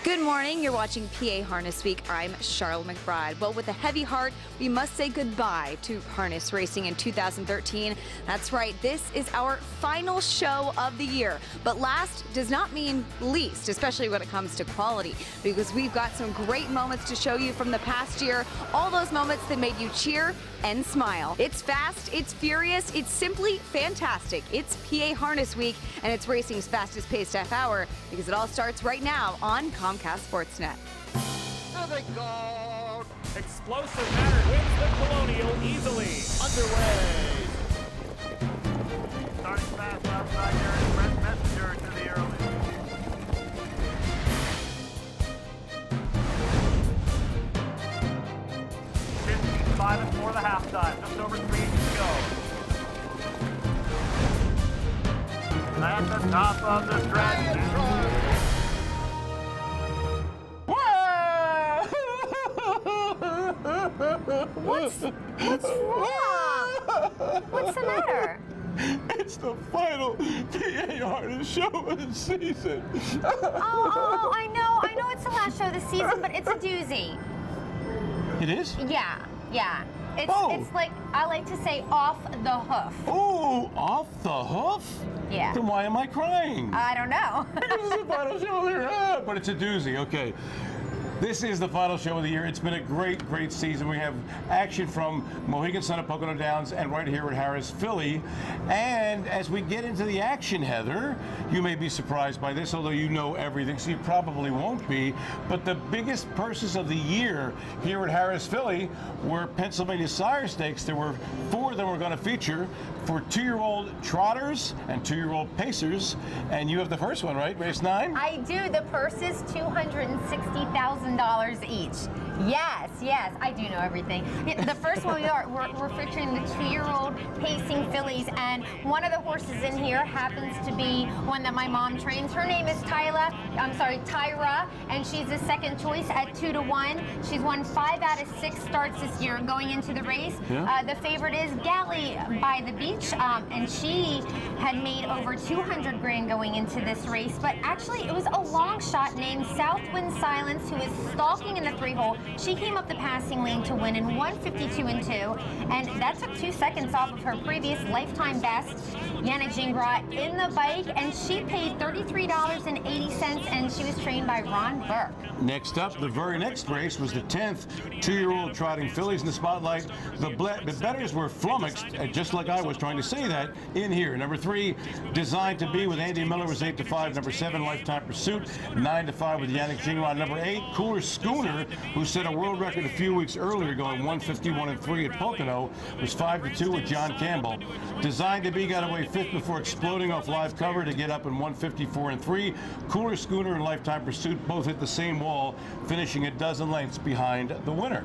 Good morning. You're watching PA Harness Week. I'm Sharla McBride. Well, with a heavy heart, we must say goodbye to harness racing in 2013. That's right. This is our final show of the year. But last does not mean least, especially when it comes to quality, because we've got some great moments to show you from the past year. All those moments that made you cheer and smile. It's fast, it's furious, it's simply fantastic. It's PA Harness Week, and it's racing's fastest paced half hour, because it all starts right now on Comcast Sportsnet. Explosive Matter wins the Colonial easily. Underway. Starting fast outside here is Brent Messenger to the early. 15-5 before the halftime. Just over 3 to go. At the top of the stretch. What's wrong? What's the matter? It's the final PA Harness show of the season. Oh, I know it's the last show of the season, but it's a doozy. It is? Yeah. It's like, I like to say, off the hoof. Oh, off the hoof? Yeah. Then why am I crying? I don't know. This is the final show of the year. But it's a doozy, okay. This is the final show of the year. It's been a great, great season. We have action from Mohegan Sun at Pocono Downs and right here at Harrah's Philly. And as we get into the action, Heather, you may be surprised by this, although you know everything, so you probably won't be. But the biggest purses of the year here at Harrah's Philly were Pennsylvania Sire Stakes. There were 4 that we're going to feature for 2-year-old trotters and 2-year-old pacers. And you have the first one, right? Race 9? I do. The purse is $260,000 each. Yes, I do know everything. The first one we're featuring the 2-year-old pacing fillies, and one of the horses in here happens to be one that my mom trains. Her name is Tyra, and she's the second choice at 2 to 1. She's won 5 out of 6 starts this year going into the race. Yeah. The favorite is Galley by the Beach, and she had made over 200 grand going into this race, but actually it was a long shot named Southwind Silence who is stalking in the 3-hole. She came up the passing lane to win in 152 and 2, and that took 2 seconds off of her previous lifetime best. Yana Gingras in the bike, and she paid $33.80, and she was trained by Ron Burke. Next up, the very next race was the 10th 2-year-old trotting fillies in the spotlight. The bettors were flummoxed, just like I was trying to say that in here. Number 3, Designed to Be with Andy Miller was 8 to 5. Number 7, Lifetime Pursuit, 9 to 5 with Yannick Gingras. Number 8, Cooler Schooner, who set a world record a few weeks earlier, going 151 and 3 at Pocono, was 5 to 2 with John Campbell. Designed to Be got away 5th before exploding off live cover to get up in 154 and 3. Cooler Schooner and Lifetime Pursuit both hit the same wall, finishing a dozen lengths behind the winner.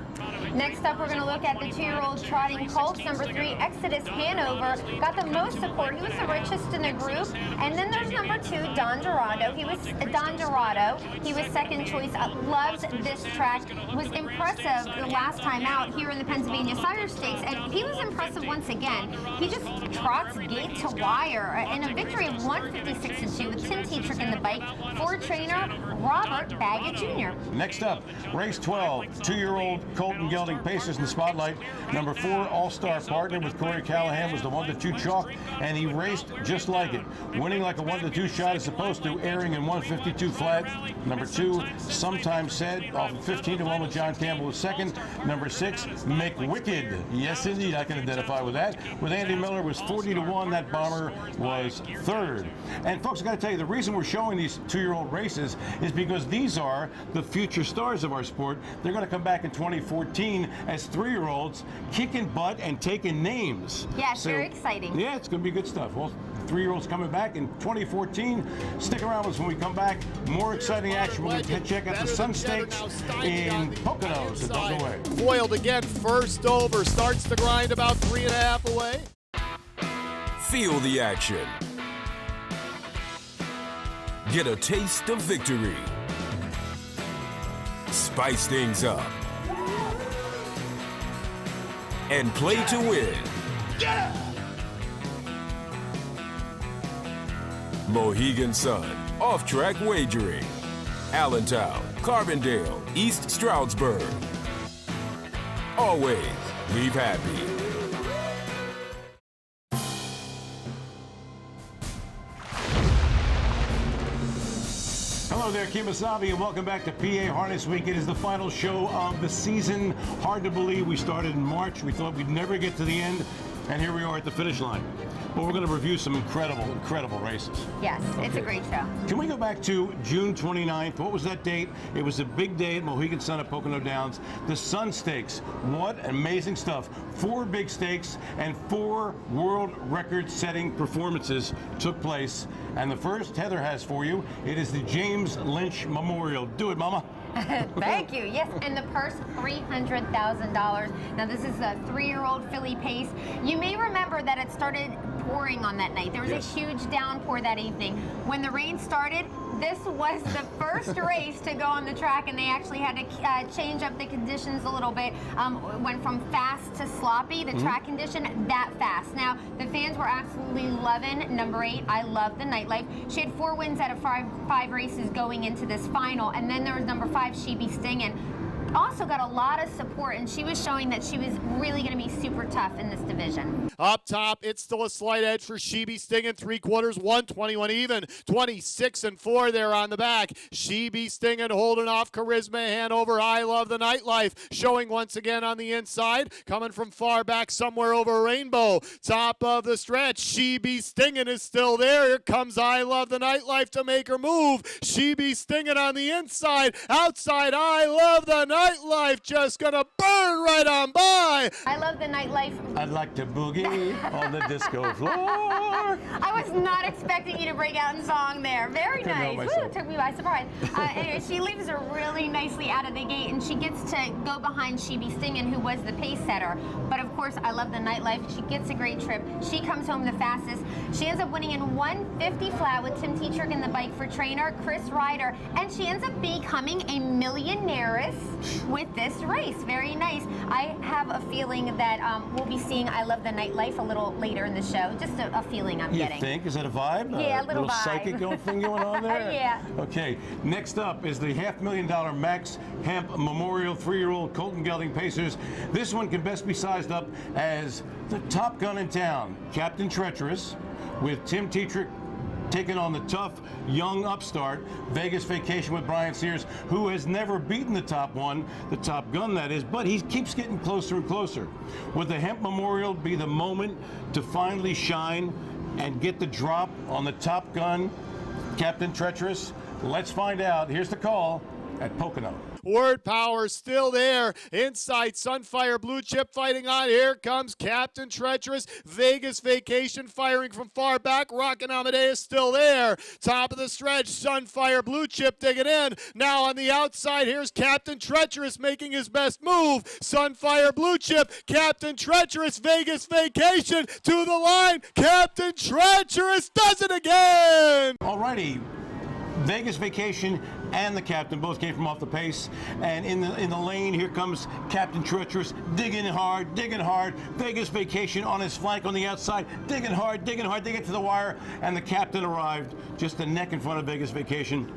Next up, we're going to look at the 2-year-old trotting colts. Number 3, Exodus Hanover, got the most support. He was the richest in the group. And then there's number 2, Don Dorado. He was second choice. Loves this track. Was impressive the last time out here in the Pennsylvania Sire Stakes, and he was impressive once again. He just trots gate to wire in a victory of 156 and 2 with Tim Tetrick in the bike for trainer Robert Baggett Jr. Next up, race 12, 2-year-old Colton Gelding Pacers in the spotlight. Number 4, All-Star Partner with Corey Callahan was the 1 to 2 chalk, and he raced just like it, winning like a 1 to 2 shot as supposed to, airing in 152 flat. Number 2, Sometimes Said, off of 15 to 1 with John Campbell was second. Number 6, McWicked. Yes, indeed, I can identify with that. With Andy Miller was 40 to 1. That bomber was third. And folks, I got to tell you, the reason we're showing these 2-year-old races is because these are the future stars of our sport. They're going to come back in 2014 as 3-year-olds, kicking butt and taking names. Yeah, it's very exciting. Yeah, it's going to be good stuff. Well, 3-year-olds coming back in 2014. Stick around with us when we come back. More exciting action. We're going to check out the Sun Stakes in Pocono, so don't go away. Foiled again, first over, starts the grind about 3.5 away. Feel the action. Get a taste of victory. Spice things up. And play to win. Mohegan Sun, off-track wagering. Allentown, Carbondale, East Stroudsburg. Always leave happy. Hello there, Kim Asabi, and welcome back to PA Harness Week. It is the final show of the season. Hard to believe we started in March. We thought we'd never get to the end, and here we are at the finish line. But we're going to review some incredible races. Yes, it's a great show. Can we go back to June 29th? What was that date? It was a big day at Mohegan Sun at Pocono Downs. The Sun Stakes. What amazing stuff. 4 big stakes and 4 world record-setting performances took place. And the first Heather has for you, it is the James Lynch Memorial. Do it, Mama. Thank you. Yes, and the purse, $300,000. Now, this is a 3-year-old filly pace. You may remember that it started pouring on that night. There was a huge downpour that evening. When the rain started, this was the first race to go on the track, and they actually had to change up the conditions a little bit. Went from fast to sloppy, the track condition that fast. Now, the fans were absolutely loving number 8, I Love the Nightlife. She had 4 wins out of 5 races going into this final, and then there was number 5, She Be Stingin'. Also got a lot of support, and she was showing that she was really going to be super tough in this division. Up top, it's still a slight edge for She Be Stingin', 3/4, 121 even, 26-4 there on the back. She Be Stingin' holding off Charisma Hanover, I Love the Nightlife, showing once again on the inside, coming from far back somewhere over Rainbow. Top of the stretch, She Be Stingin' is still there. Here comes I Love the Nightlife to make her move. She Be Stingin' on the inside, outside, I Love the Nightlife, just gonna burn right on by. I Love the Nightlife. I'd like to boogie on the disco floor. I was not expecting you to break out in song there. Very nice. Woo, took me by surprise. Anyway, she leaves her really nicely out of the gate, and she gets to go behind She Be Stingin', who was the pace setter. But of course, I Love the Nightlife. She gets a great trip. She comes home the fastest. She ends up winning in 150 flat with Tim Tetrick in the bike for trainer Chris Ryder, and she ends up becoming a millionaires with this race. Very nice. I have a feeling that we'll be seeing I Love the Nightlife a little later in the show. Just a feeling I'm getting. You think? Is that a vibe? Yeah, a little vibe. Psychic thing going on there? Yeah. Okay, next up is the $500,000 Max Hemp Memorial 3-year-old Colton Gelding Pacers. This one can best be sized up as the top gun in town, Captain Treacherous, with Tim Tetrick taking on the tough young upstart, Vegas Vacation with Brian Sears, who has never beaten the top one, the Top Gun that is, but he keeps getting closer and closer. Would the Hemp Memorial be the moment to finally shine and get the drop on the Top Gun, Captain Treacherous? Let's find out. Here's the call at Pocono. Word Power still there. Inside, Sunfire Blue Chip fighting on. Here comes Captain Treacherous. Vegas Vacation firing from far back. Rockin' Amadeus still there. Top of the stretch, Sunfire Blue Chip digging in. Now on the outside, here's Captain Treacherous making his best move. Sunfire Blue Chip, Captain Treacherous, Vegas Vacation to the line. Captain Treacherous does it again. Alrighty. Vegas Vacation and the captain both came from off the pace, and in the lane here comes Captain Treacherous digging hard. Vegas Vacation on his flank on the outside, digging hard. They get to the wire, and the captain arrived just a neck in front of Vegas Vacation,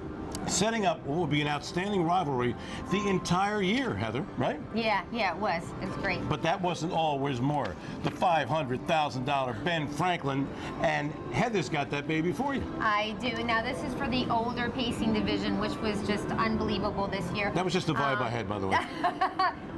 setting up what will be an outstanding rivalry the entire year, Heather, right? Yeah, it was. It was great. But that wasn't all. There's more. The $500,000 Ben Franklin, and Heather's got that baby for you. I do. Now, this is for the older pacing division, which was just unbelievable this year. That was just the vibe I had, by the way.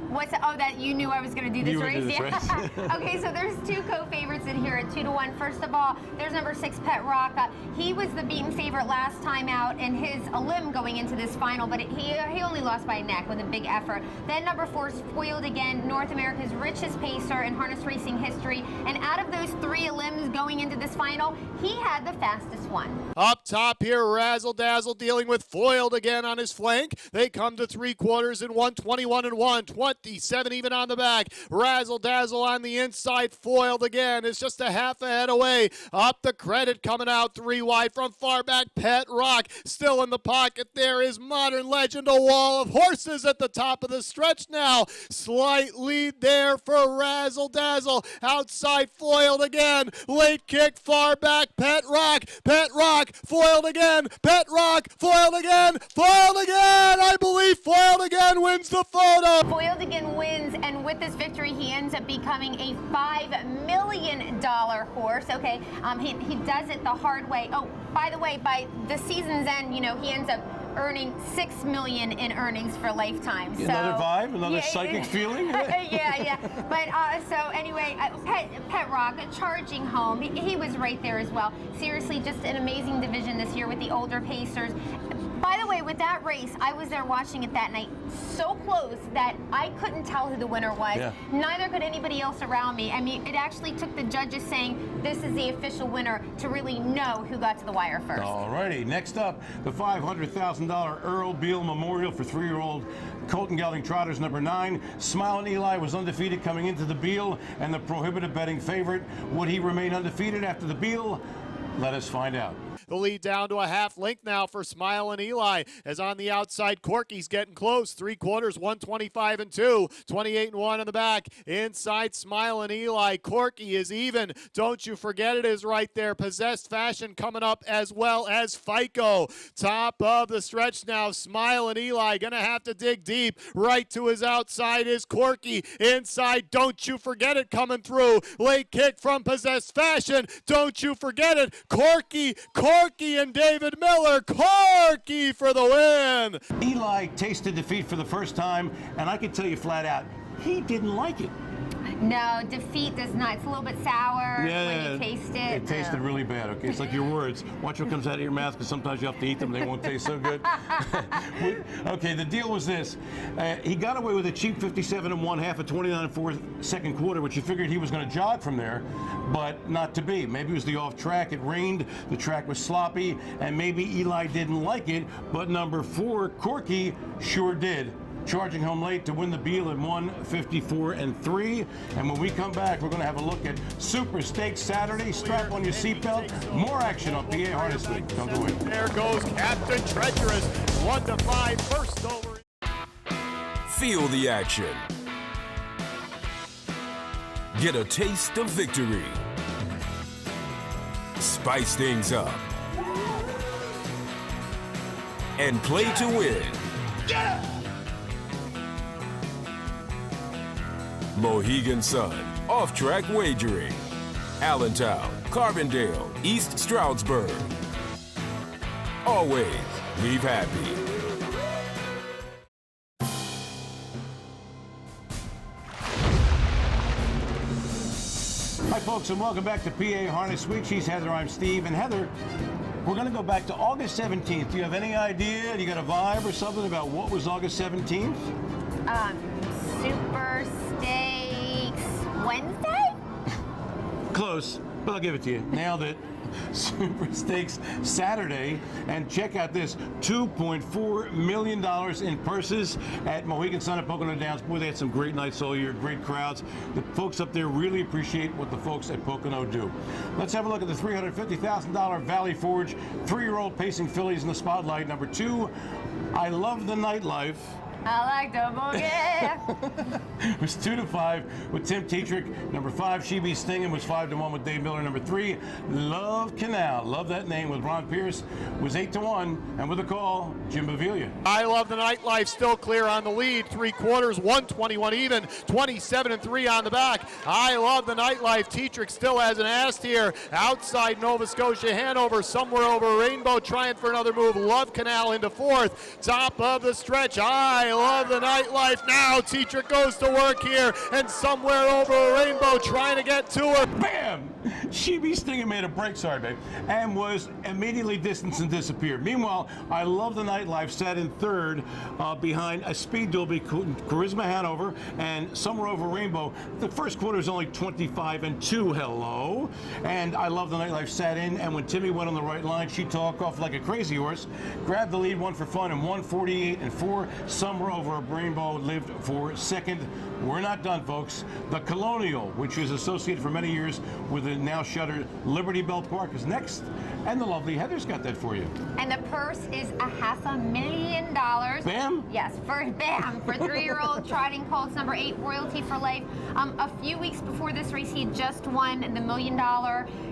What's that? Oh, that you knew I was going to do this race? Yeah. Okay, so there's 2 co-favorites in here at 2-1. First of all, there's number 6, Pet Rock. He was the beaten favorite last time out in his limb going into this final, but he only lost by a neck with a big effort. Then number 4 is Foiled Again, North America's richest pacer in harness racing history. And out of those 3 limbs going into this final, he had the fastest one. Up top here, Razzle Dazzle dealing with Foiled Again on his flank. They come to 3/4 in 121 and 127 even on the back. Razzle Dazzle on the inside. Foiled Again is just a half a head away. Up the credit coming out 3 wide from far back. Pet Rock still in the pocket. Rocket. There is Modern Legend, a wall of horses at the top of the stretch now. Slight lead there for Razzle Dazzle. Outside foiled again. Late kick far back. Pet Rock. Pet Rock foiled again. Pet Rock foiled again. Foiled again. I believe foiled again wins the photo. Foiled again wins, and with this victory, he ends up becoming a $5 million horse. Okay, he does it the hard way. Oh, by the way, by the season's end, you know, he ends up earning $6 million in earnings for lifetime. So, another vibe, another psychic feeling. yeah. But so anyway, Pet Rock charging home. He was right there as well. Seriously, just an amazing division this year with the older pacers. By the way, with that race, I was there watching it that night, so close that I couldn't tell who the winner was. Yeah. Neither could anybody else around me. I mean, it actually took the judges saying this is the official winner to really know who got to the wire first. All righty, next up, the $500,000 Earl Beal Memorial for 3-year-old Colton Gelding Trotters, number 9. Smilin' Eli was undefeated coming into the Beal and the prohibitive betting favorite. Would he remain undefeated after the Beal? Let us find out. The lead down to a half length now for Smilin' Eli, as on the outside Corky's getting close. 3/4, 125 and 2, 28 and 1 in the back. Inside Smilin' Eli, Corky is even. Don't you forget it is right there. Possessed Fashion coming up, as well as FICO. Top of the stretch now. Smilin' Eli gonna have to dig deep. Right to his outside is Corky. Inside, Don't You Forget It coming through. Late kick from Possessed Fashion. Don't you forget it. Corky and David Miller. Corky for the win. Eli tasted defeat for the first time, and I can tell you flat out, he didn't like it. No, defeat does not. It's a little bit sour when you taste it. It tasted really bad, okay? It's like your words. Watch what comes out of your mouth, because sometimes you have to eat them. They won't taste so good. Okay, the deal was this. He got away with a cheap 57 1/2 at 29 4 second quarter, which you figured he was going to jog from there, but not to be. Maybe it was the off track. It rained. The track was sloppy, and maybe Eli didn't like it, but number 4, Corky, sure did. Charging home late to win the Beal in 1:54 and 3. And when we come back, we're going to have a look at Super Stakes Saturday. Strap on your seatbelt. More action on PA Harness Week. Don't go away. There goes Captain Treacherous. 1-5 first over. Feel the action. Get a taste of victory. Spice things up. And play to win. Mohegan Sun, off-track wagering. Allentown, Carbondale, East Stroudsburg. Always leave happy. Hi, folks, and welcome back to PA Harness Week. She's Heather, I'm Steve. And Heather, we're going to go back to August 17th. Do you have any idea? Do you got a vibe or something about what was August 17th? Super Stakes Wednesday? Close, but I'll give it to you. Nailed it. Super Stakes Saturday, and check out this $2.4 million in purses at Mohegan Sun at Pocono Downs. Boy, they had some great nights all year, great crowds. The folks up there really appreciate what the folks at Pocono do. Let's have a look at the $350,000 Valley Forge 3-year-old pacing fillies in the spotlight. Number 2, I Love the Nightlife. I like the boogie. It was 2-5 with Tim Tetrick. Number 5, She Be Stingin' was 5-1 with Dave Miller. Number 3, Love Canal. Love that name with Ron Pierce was 8-1. And with a call, Jim Baviglia. I Love the Nightlife still clear on the lead. 3/4, 121 even, 27 and 3 on the back. I Love the Nightlife. Tetrick still has an ass here. Outside Nova Scotia, Hanover, somewhere over Rainbow, trying for another move. Love Canal into 4th. Top of the stretch. I Love the Nightlife. Now Tetrick goes to work here, and somewhere over a Rainbow trying to get to her. Bam! She Be Stingin' made a break, sorry, babe, and was immediately distanced and disappeared. Meanwhile, I Love the Nightlife sat in 3rd behind a speed duel between Charisma Hanover and Somewhere Over Rainbow. The first quarter is only 25 and 2. Hello. And I Love the Nightlife sat in, and when Timmy went on the right line, she took off like a crazy horse, grabbed the lead, won for fun, and 148 and 4. Somewhere Over Rainbow lived for 2nd. We're not done, folks. The Colonial, which is associated for many years with the now now shuttered Liberty Bell Park is next, and the lovely Heather's got that for you. And the purse is $500,000. Bam? Yes, for 3-year-old trotting colts number 8, Royalty for Life. A few weeks before this race, he had just won the $1 million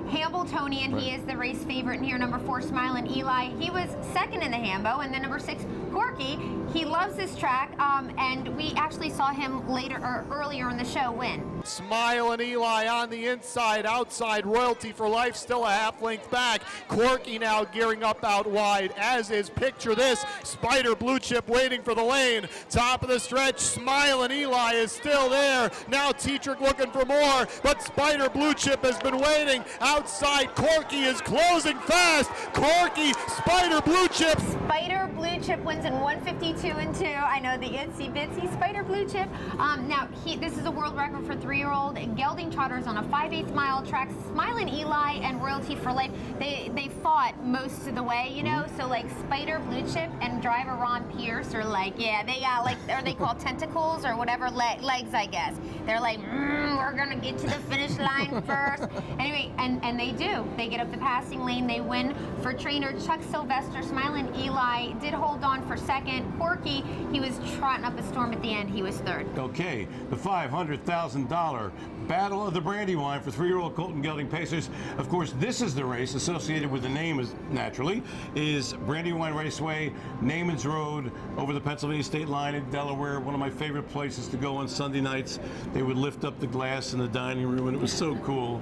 Hambletonian. Right. He is the race favorite in here. Number 4, Smilin' Eli. He was second in the Hambo, and then number 6, Corky. He loves this track, and we actually saw him earlier in the show win. Smilin' Eli on the inside, outside, Royalty for Life still a half length back. Corky now gearing up out wide, as is, picture this, Spider Blue Chip waiting for the lane. Top of the stretch, Smilin' Eli is still there. Now Tetrick looking for more, but Spider Blue Chip has been waiting. Outside, Corky is closing fast. Corky, Spider Blue Chip. Spider Blue Chip wins in 152.2. I know, the itsy bitsy Spider Blue Chip. Now, this is a world record for 3-year-old gelding trotters on a 5/8 mile track. Smilin' Eli and Royalty for Life, they fought most of the way, you know, so like Spider Blue Chip and driver Ron Pierce are like, yeah, they got like, are they called tentacles or whatever, legs, I guess. They're like, we're gonna get to the finish line first. Anyway, and they do. They get up the passing lane, they win. For trainer Chuck Sylvester, Smilin' Eli did hold on for second. Corky, he was trotting up a storm at the end, he was third. Okay, the $500,000 Battle of the Brandywine for 3-year-old Colton Gelding Pacers. Of course, this is the race associated with the name, is Brandywine Raceway, Naaman's Road, over the Pennsylvania state line in Delaware. One of my favorite places to go on Sunday nights. They would lift up the glass in the dining room, and it was so cool.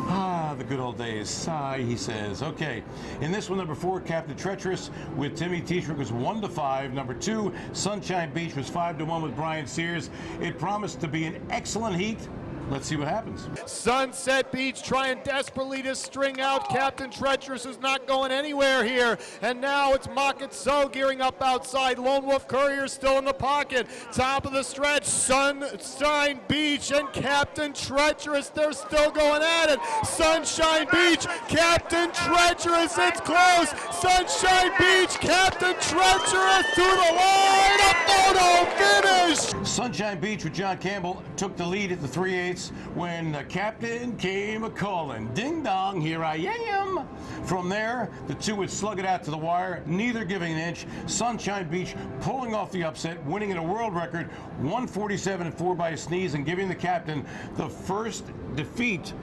Ah, the good old days. Sigh, he says. Okay, in this one, number 4, Captain Treacherous with Timmy Tetrick was 1-5. Number 2, Sunshine Beach was 5-1 with Brian Sears. It promised to be an excellent heat. Let's see what happens. Sunset Beach trying desperately to string out Captain Treacherous, is not going anywhere here. And now it's Makatso gearing up outside. Lone Wolf Courier still in the pocket. Top of the stretch, Sunshine Beach and Captain Treacherous. They're still going at it. Sunshine Beach, Captain Treacherous, it's close. Sunshine Beach, Captain Treacherous to the line. A photo finish. Sunshine Beach with John Campbell took the lead at the 3/8 when the captain came a-calling. Ding dong, here I am. From there, the two would slug it out to the wire, neither giving an inch. Sunshine Beach pulling off the upset, winning at a world record 147.4 by a sneeze, and giving the captain the first defeat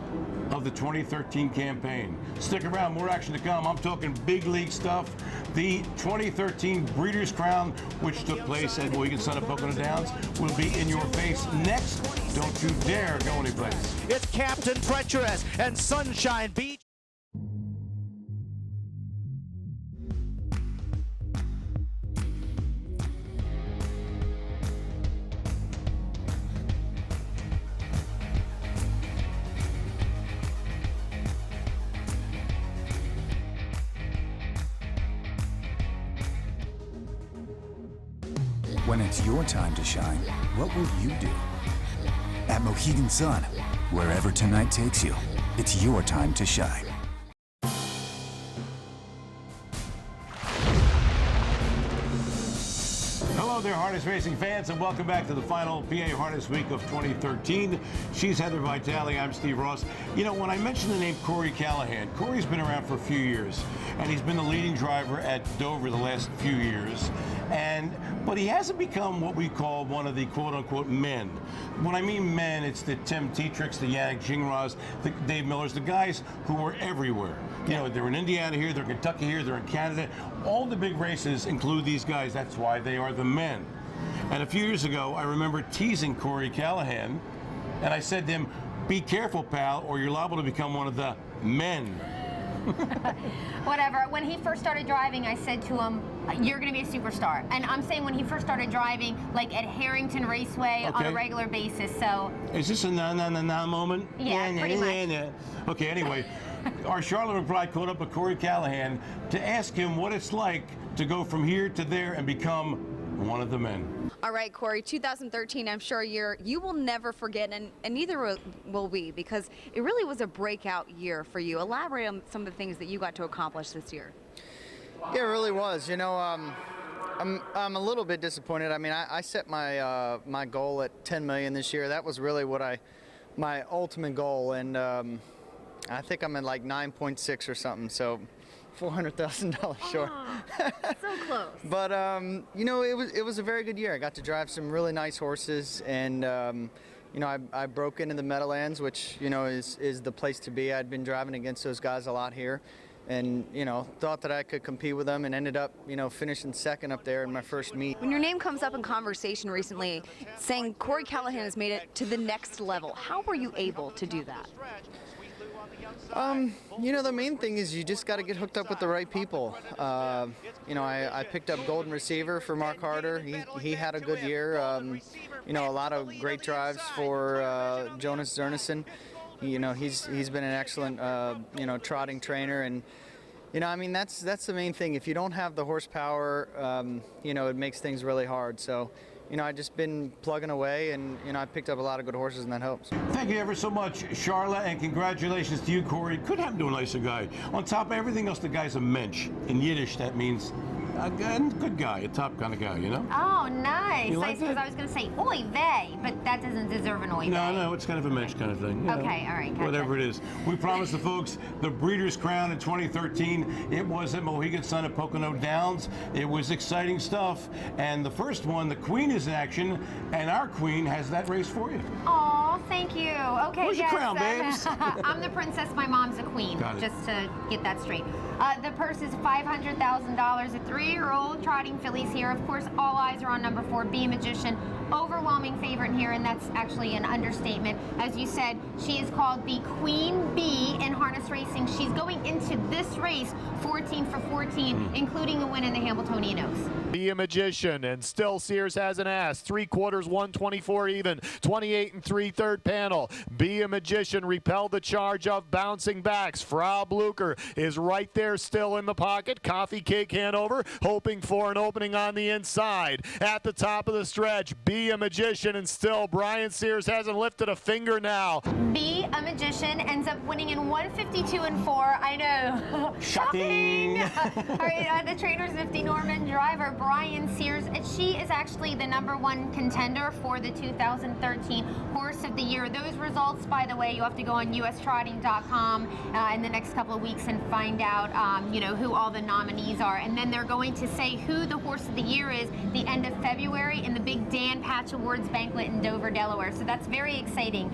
of the 2013 campaign. Stick around, more action to come. I'm talking big league stuff. The 2013 Breeders' Crown, which took place at Mohegan Sun at Pocono Downs, will be in your face next. Don't you dare go anyplace. It's Captain Treacherous and Sunshine Beach. When it's your time to shine, what will you do? At Mohegan Sun, wherever tonight takes you, it's your time to shine. Hello there, Harness Racing fans, and welcome back to the final PA Harness Week of 2013. She's Heather Vitale, I'm Steve Ross. You know, when I mentioned the name Corey Callahan, Corey's been around for a few years, and he's been the leading driver at Dover the last few years. But he hasn't become what we call one of the quote-unquote men. When I mean men, it's the Tim Tetricks, the Yannick Gingras, the Dave Millers, the guys who are everywhere. You know, they're in Indiana here, they're in Kentucky here, they're in Canada. All the big races include these guys. That's why they are the men. And a few years ago, I remember teasing Corey Callahan, and I said to him, be careful, pal, or you're liable to become one of the men. Whatever. When he first started driving, I said to him, you're going to be a superstar. And I'm saying when he first started driving, like at Harrington Raceway on a regular basis, so. Is this a na-na-na-na moment? Yeah, pretty much. Okay, anyway, our Sharla McBride caught up with Corey Callahan to ask him what it's like to go from here to there and become one of the men. All right, Corey, 2013, I'm sure you will never forget, and neither will we, because it really was a breakout year for you. Elaborate on some of the things that you got to accomplish this year. Yeah, it really was. You know, I'm a little bit disappointed. I mean, I set my my goal at 10 million this year. That was really what my ultimate goal, and I think I'm at like 9.6 or something, so $400,000 short. So close. But you know, it was a very good year. I got to drive some really nice horses, and you know, I broke into the Meadowlands, which, you know, is the place to be. I'd been driving against those guys a lot here, and, you know, thought that I could compete with them, and ended up, you know, finishing second up there in my first meet. When your name comes up in conversation recently, saying Corey Callahan has made it to the next level, how were you able to do that? You know, the main thing is you just got to get hooked up with the right people. You know, I picked up Golden Receiver for Mark Harder. He had a good year. You know, a lot of great drives for Jonas Zernissen. You know, he's been an excellent you know, trotting trainer, and you know, I mean, that's the main thing. If you don't have the horsepower, you know, it makes things really hard. So, you know, I've just been plugging away, and, you know, I picked up a lot of good horses, and that helps. Thank you ever so much, Sharla, and congratulations to you, Corey. Couldn't happen to a nicer guy. On top of everything else, the guy's a mensch. In Yiddish, that means a good guy, a top kind of guy, you know? Oh, nice. You like Because that? I was going to say oy vey, but that doesn't deserve an oy vey. No, it's kind of a mensch kind of thing. You Okay, know, all right, gotcha. Whatever it is. We promised the folks the Breeders' Crown in 2013. It was at Mohegan Sun at Pocono Downs. It was exciting stuff. And the first one, the Queen is in action, and our Queen has that race for you. Oh, thank you. Okay, Where's your yes, crown, babes? I'm the princess, my mom's a queen, Got it. just to get that straight. The purse is $500,000. A 3-year-old trotting fillies here. Of course, all eyes are on number 4, Be a Magician. Overwhelming favorite here, and that's actually an understatement. As you said, she is called the Queen Bee in harness racing. She's going into this race 14 for 14, including a win in the Hamiltonian Oaks. Be a Magician, and still Sears has an ass. 3/4, 124 even, 28 3/3 panel. Be a Magician repelled the charge of bouncing backs. Frau Blucher is right there still in the pocket. Coffee Cake Hanover hoping for an opening on the inside. At the top of the stretch, Be a Magician, and still Brian Sears hasn't lifted a finger now. Be a Magician ends up winning in 152-4. I know. Shocking. All right, the trainer's nifty Norman driver, Brian Sears. She is actually the #1 contender for the 2013 Horse of the Year. Those results, by the way, you have to go on ustrotting.com in the next couple of weeks and find out, you know, who all the nominees are. And then they're going to say who the Horse of the Year is the end of February in the big Dan Patch Awards banquet in Dover, Delaware. So that's very exciting.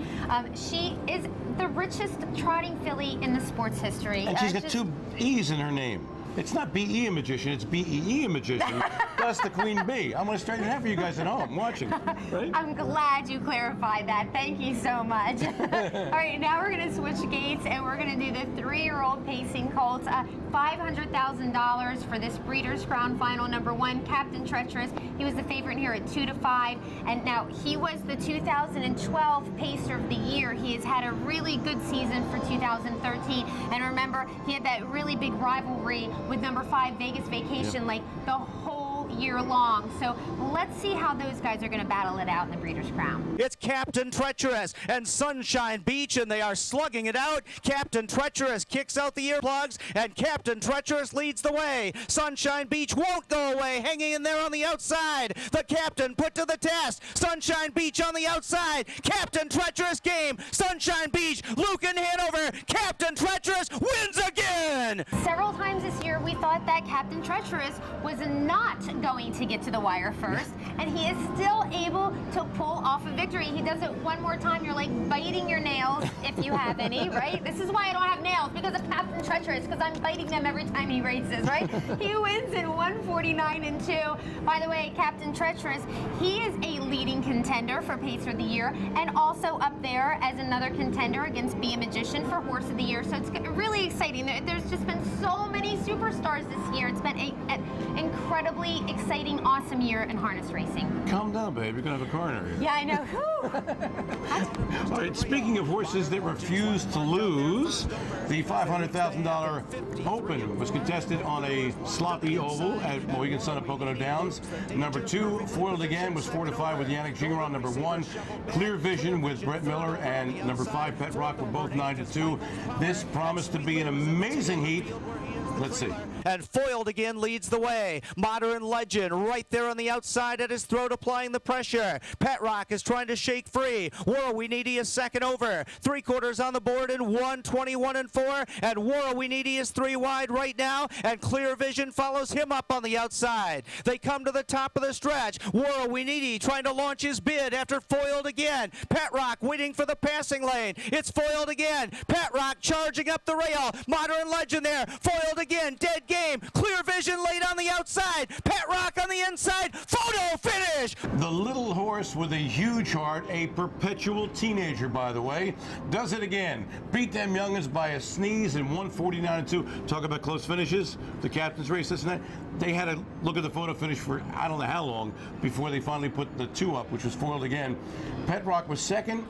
She is the richest trotting filly in the sport's history. And she's got 2 E's in her name. It's not B-E a Magician, it's B-E-E a Magician. That's the Queen Bee. I'm going to straighten it out for you guys at home watching. Right? I'm glad you clarified that. Thank you so much. All right, now we're going to switch gates, and we're going to do the 3-year-old pacing colts. $500,000 for this Breeders' Crown final. #1, Captain Treacherous. He was the favorite here at 2-5, and now he was the 2012 Pacer of the Year. He has had a really good season for 2013, and remember, he had that really big rivalry with #5 Vegas Vacation, like the whole year long. So let's see how those guys are going to battle it out in the Breeders' Crown. It's Captain Treacherous and Sunshine Beach, and they are slugging it out. Captain Treacherous kicks out the earplugs, and Captain Treacherous leads the way. Sunshine Beach won't go away, hanging in there on the outside. The Captain put to the test. Sunshine Beach on the outside. Captain Treacherous game. Sunshine Beach, Luke and Hanover. Captain Treacherous wins again. Several times this year, we thought that Captain Treacherous was not going to get to the wire first, and he is still able to pull off a victory. He does it one more time, you're like biting your nails, if you have any, right? This is why I don't have nails, because of Captain Treacherous, because I'm biting them every time he races, right? He wins in 149-2. By the way, Captain Treacherous, he is a leading contender for Pacer of the Year, and also up there as another contender against Be a Magician for Horse of the Year. So it's really exciting. There's just been so many superstars this year. It's been an incredibly exciting, awesome year in harness racing. Calm down, babe. You're going to have a coroner here. Yeah, I know. Whew. All right, speaking of horses that refuse to lose, the $500,000 Open was contested on a sloppy oval at Mohegan Sun at Pocono Downs. #2, foiled again, was 4-5 with Yannick Gingras. #1, Clear Vision with Brett Miller, and #5, Pet Rock were both 9-2. This promised to be an amazing heat. Let's see. and Foiled Again leads the way. Modern Legend right there on the outside at his throat, applying the pressure. Pet Rock is trying to shake free. Wara We Needy is second over. 3/4 on the board in 1:21 and 4, and Wara We Needy is 3 wide right now, and Clear Vision follows him up on the outside. They come to the top of the stretch. Wara We Needy trying to launch his bid after Foiled Again. Pet Rock waiting for the passing lane. It's Foiled Again. Pet Rock charging up the rail. Modern Legend there. Foiled Again. Dead game. Clear Vision late on the outside. Pet Rock on the inside. Photo finish. The little horse with a huge heart, a perpetual teenager, by the way, does it again. Beat them youngins by a sneeze in 1:49 and 2. Talk about close finishes. The captain's race this and that. They had to look at the photo finish for I don't know how long before they finally put the 2 up, which was Foiled Again. Pet Rock was second,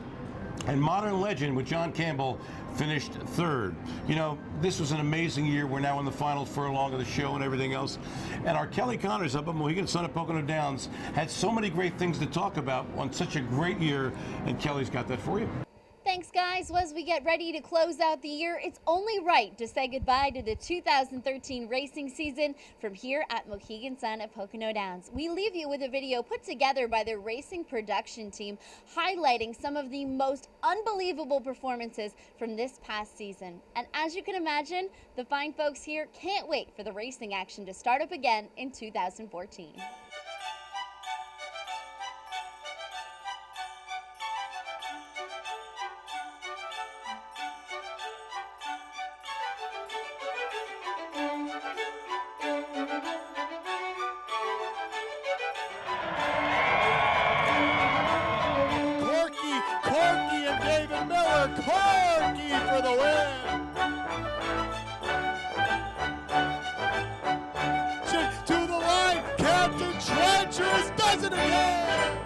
and Modern Legend with John Campbell finished third. You know, this was an amazing year. We're now in the final furlong of the show and everything else. And our Kelly Connors up at Mohegan Sun at Pocono Downs had so many great things to talk about on such a great year, and Kelly's got that for you. Thanks, guys. Well, as we get ready to close out the year, it's only right to say goodbye to the 2013 racing season from here at Mohegan Sun at Pocono Downs. We leave you with a video put together by the racing production team highlighting some of the most unbelievable performances from this past season. And as you can imagine, the fine folks here can't wait for the racing action to start up again in 2014. Corky for the win. To the line, Captain Treacherous does it again.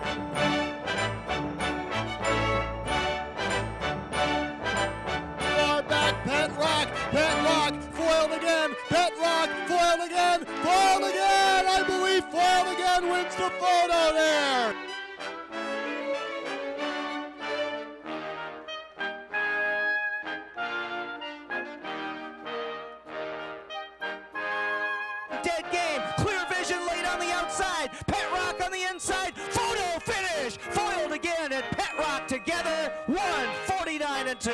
Far back, Pet Rock, Foiled Again, Pet Rock, Foiled Again, Foiled Again. I believe Foiled Again wins the photo there. Dead game. Clear Vision late on the outside. Pet Rock on the inside. Photo finish. Foiled Again and Pet Rock together. 1:49 and 2.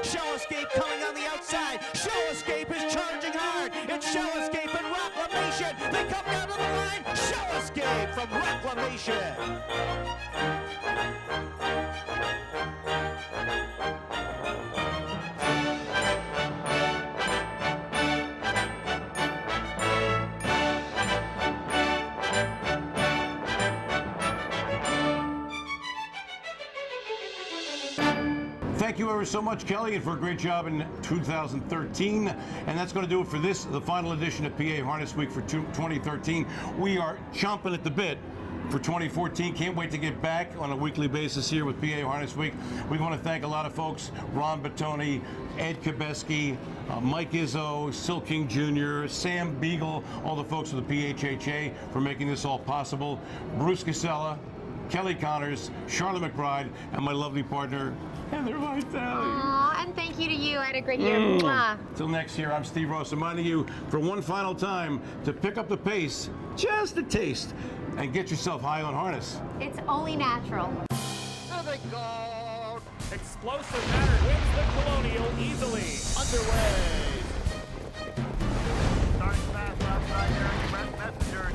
Shell Escape coming on the outside. Shell Escape is charging hard. It's Shell Escape and Reclamation. They come down to the line. Shell Escape from Reclamation. Thank you ever so much, Kelly, and for a great job in 2013. And that's going to do it for this, the final edition of PA Harness Week for 2013. We are chomping at the bit for 2014. Can't wait to get back on a weekly basis here with PA Harness Week. We want to thank a lot of folks, Ron Battoni, Ed Kabeski, Mike Izzo, Sil King Jr., Sam Beagle, all the folks with the PHHA for making this all possible. Bruce Casella, Kelly Connors, Sharla McBride, and my lovely partner, Heather Vitale. Aw, and thank you to you. I had a great year. Mwah. Till next year, I'm Steve Ross, reminding you for one final time to pick up the pace, just a taste, and get yourself high on harness. It's only natural. There they go. Explosive Matter wins the Colonial easily. Underway. Starting fast outside there, Express Messenger.